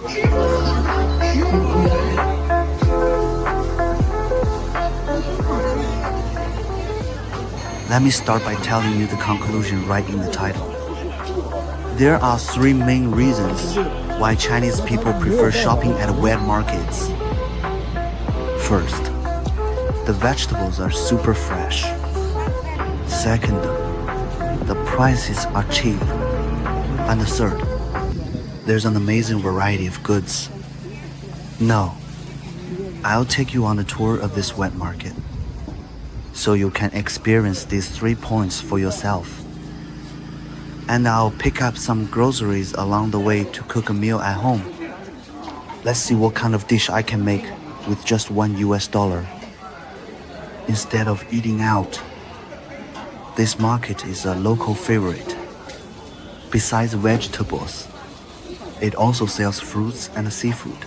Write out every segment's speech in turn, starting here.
Let me start by telling you the conclusion right in the title. There are three main reasons why Chinese people prefer shopping at wet markets. First, the vegetables are super fresh. Second, the prices are cheap. And third, there's an amazing variety of goods. Now, I'll take you on a tour of this wet market, so you can experience these 3 points for yourself. And I'll pick up some groceries along the way to cook a meal at home. Let's see what kind of dish I can make with just $1 instead of eating out. This market is a local favorite. Besides vegetables, it also sells fruits and seafood.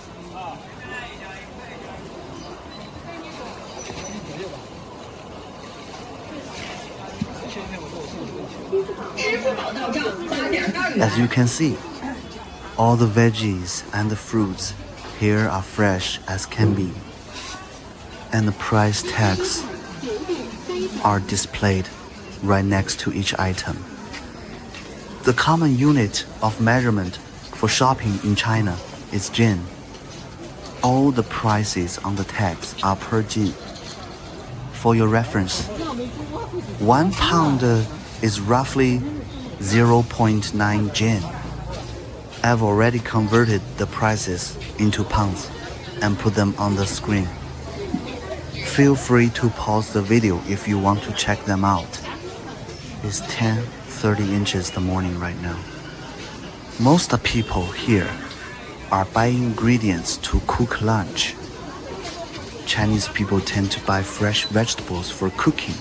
As you can see, all the veggies and the fruits here are fresh as can be, and the price tags are displayed right next to each item. The common unit of measurement for shopping in China is jin. All the prices on the tags are per jin. For your reference, 1 pound is roughly 0.9 jin. I've already converted the prices into pounds and put them on the screen. Feel free to pause the video if you want to check them out. It's 10:30 inches the morning right now. Most people here are buying ingredients to cook lunch. Chinese people tend to buy fresh vegetables for cooking,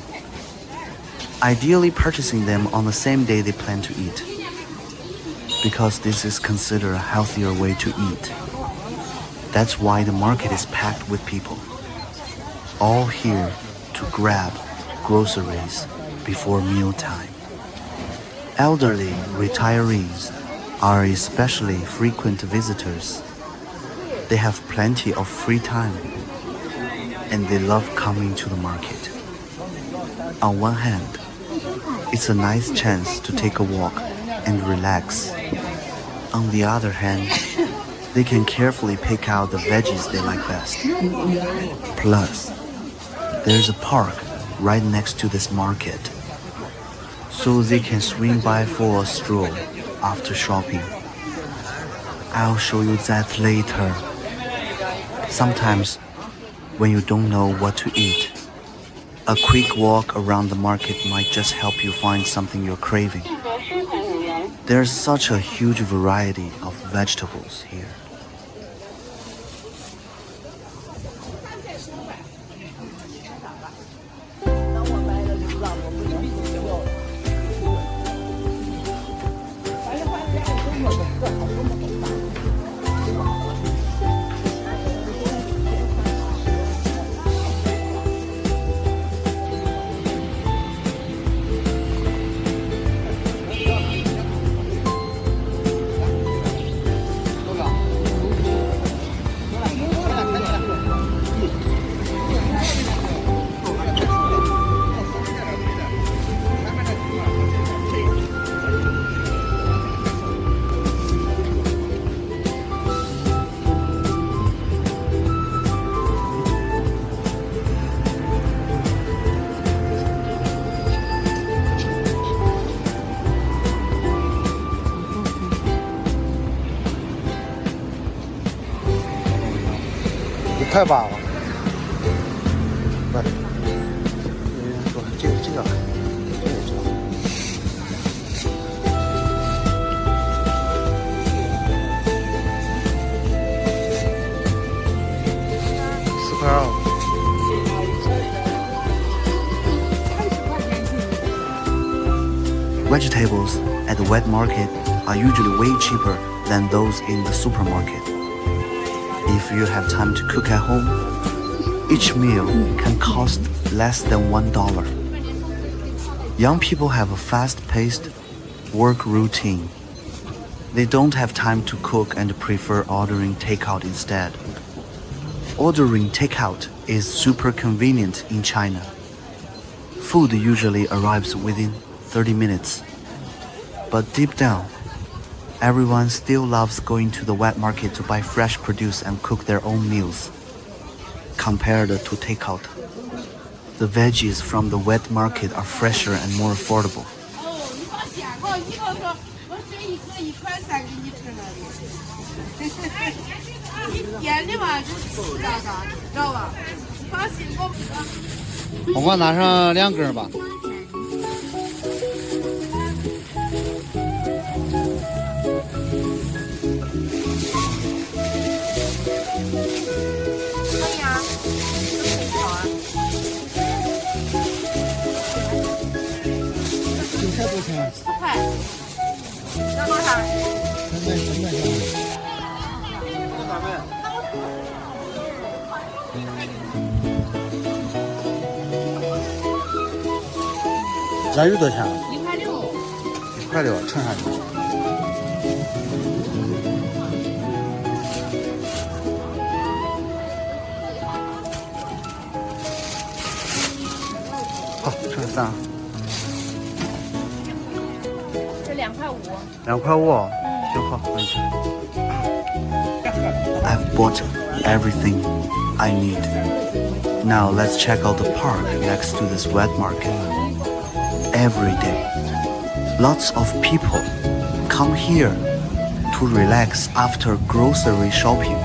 ideally purchasing them on the same day they plan to eat, because this is considered a healthier way to eat. That's why the market is packed with people, all here to grab groceries before mealtime. Elderly retirees are especially frequent visitors. They have plenty of free time, and they love coming to the market. On one hand, it's a nice chance to take a walk and relax. On the other hand, they can carefully pick out the veggies they like best. Plus, there's a park right next to this market, so they can swing by for a stroll after shopping. I'll show you that later. Sometimes, when you don't know what to eat, a quick walk around the market might just help you find something you're craving. There's such a huge variety of vegetables here.太棒了！不是，说这个，这个4块2。Vegetables at the wet market are usually way cheaper than those in the supermarket. If you have time to cook at home, each meal can cost less than $1. Young people have a fast-paced work routine. They don't have time to cook and prefer ordering takeout instead. Ordering takeout is super convenient in China. Food usually arrives within 30 minutes. But deep down, everyone still loves going to the wet market to buy fresh produce and cook their own meals. Compared to takeout, the veggies from the wet market are fresher and more affordable.我给我拿上2根吧。韭菜多少钱？4块。要多少？腊鱼多少钱？1块6，称上去。好，称3。这2块5。2块5。行好，没问题。I've bought everything I need. Now let's check out the park next to this wet market. Every day, lots of people come here to relax after grocery shopping.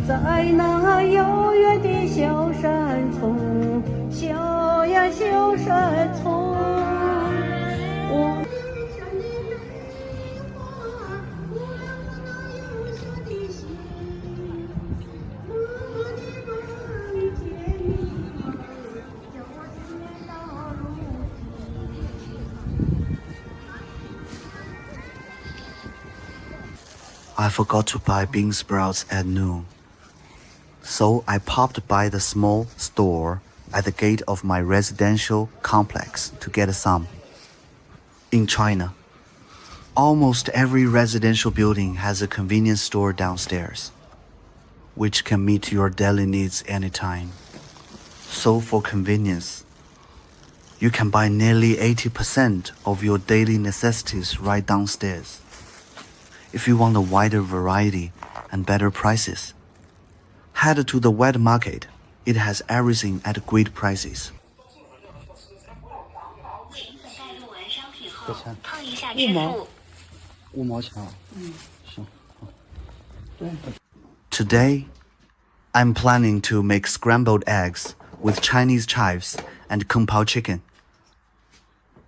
在那遥远的小山村，小呀小山村，我。I forgot to buy bean sprouts at noon. So I popped by the small store at the gate of my residential complex to get some. In China, almost every residential building has a convenience store downstairs, which can meet your daily needs anytime. So for convenience, you can buy nearly 80% of your daily necessities right downstairs. If you want a wider variety and better prices, head to the wet market. It has everything at great prices. 多少钱碰一下？5毛。支付。5毛钱啊。行。对。Today, I'm planning to make scrambled eggs with Chinese chives and kung pao chicken.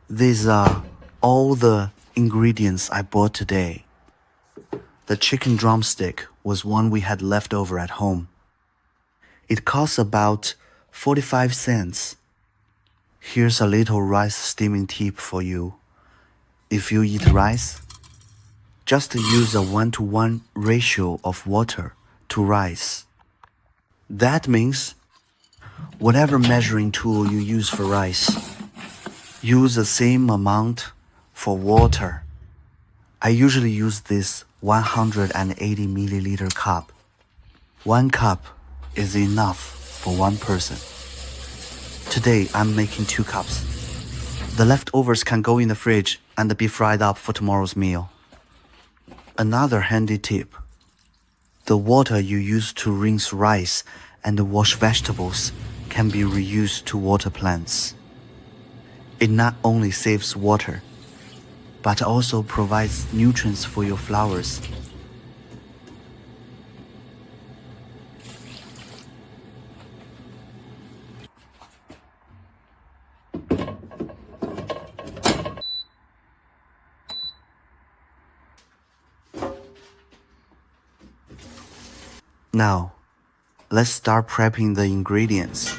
These are all the ingredients I bought today. The chicken drumstick was one we had left over at home. It costs about 45 cents. Here's a little rice steaming tip for you. If you eat rice, just use a 1-to-1 ratio of water to rice. That means whatever measuring tool you use for rice, use the same amount for water. I usually use this 180 milliliter cup. 1 cup is enough for 1 person. Today I'm making 2 cups. The leftovers can go in the fridge and be fried up for tomorrow's meal. Another handy tip: the water you use to rinse rice and wash vegetables can be reused to water plants. It not only saves water, but also provides nutrients for your flowers. Now, let's start prepping the ingredients.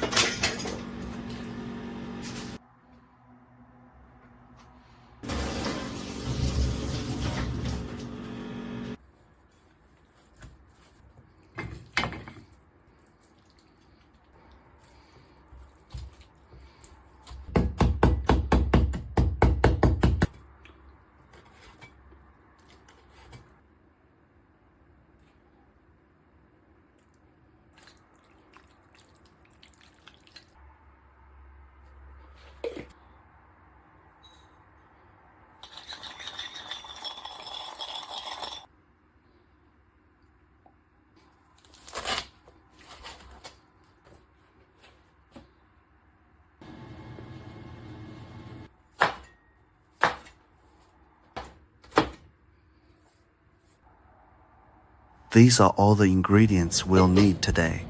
These are all the ingredients we'll need today.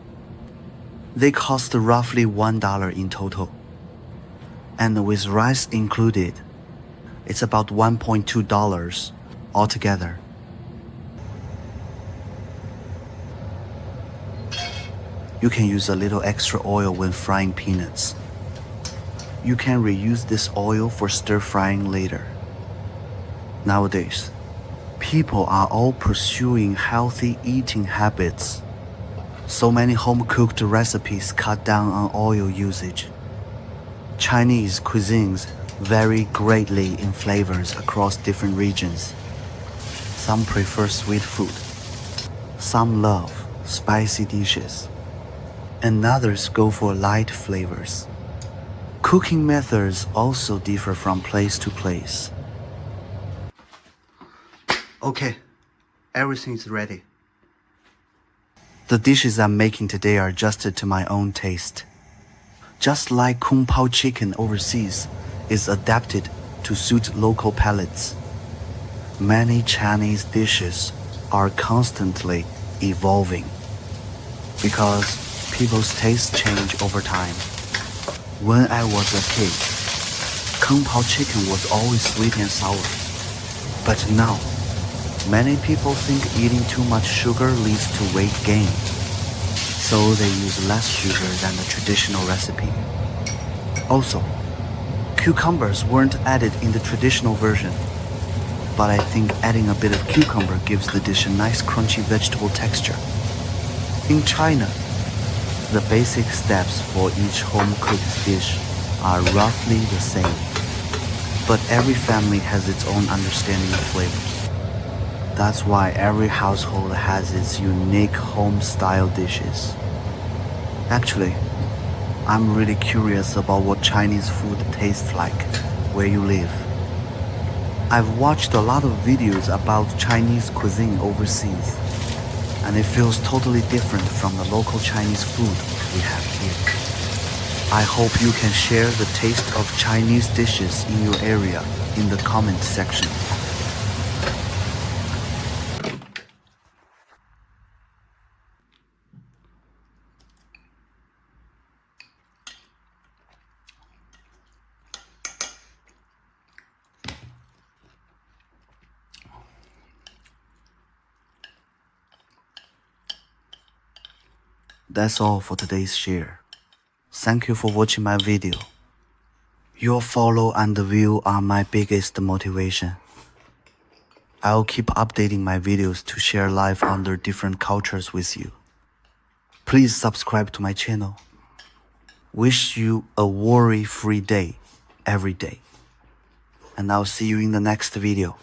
They cost roughly $1 in total. And with rice included, it's about $1.2 altogether. You can use a little extra oil when frying peanuts. You can reuse this oil for stir frying later. Nowadays, people are all pursuing healthy eating habits. So many home-cooked recipes cut down on oil usage. Chinese cuisines vary greatly in flavors across different regions. Some prefer sweet food. Some love spicy dishes. And others go for light flavors. Cooking methods also differ from place to place. Okay, everything is ready. The dishes I'm making today are adjusted to my own taste. Just like Kung Pao chicken overseas is adapted to suit local palates, many Chinese dishes are constantly evolving because people's tastes change over time. When I was a kid, Kung Pao chicken was always sweet and sour. But now, many people think eating too much sugar leads to weight gain. So they use less sugar than the traditional recipe. Also, cucumbers weren't added in the traditional version. But I think adding a bit of cucumber gives the dish a nice crunchy vegetable texture. In China, the basic steps for each home-cooked dish are roughly the same, but every family has its own understanding of flavors. That's why every household has its unique home-style dishes. Actually, I'm really curious about what Chinese food tastes like where you live. I've watched a lot of videos about Chinese cuisine overseas, and it feels totally different from the local Chinese food we have here. I hope you can share the taste of Chinese dishes in your area in the comment section. That's all for today's share. Thank you for watching my video. Your follow and view are my biggest motivation. I'll keep updating my videos to share life under different cultures with you. Please subscribe to my channel. Wish you a worry-free day every day. And I'll see you in the next video.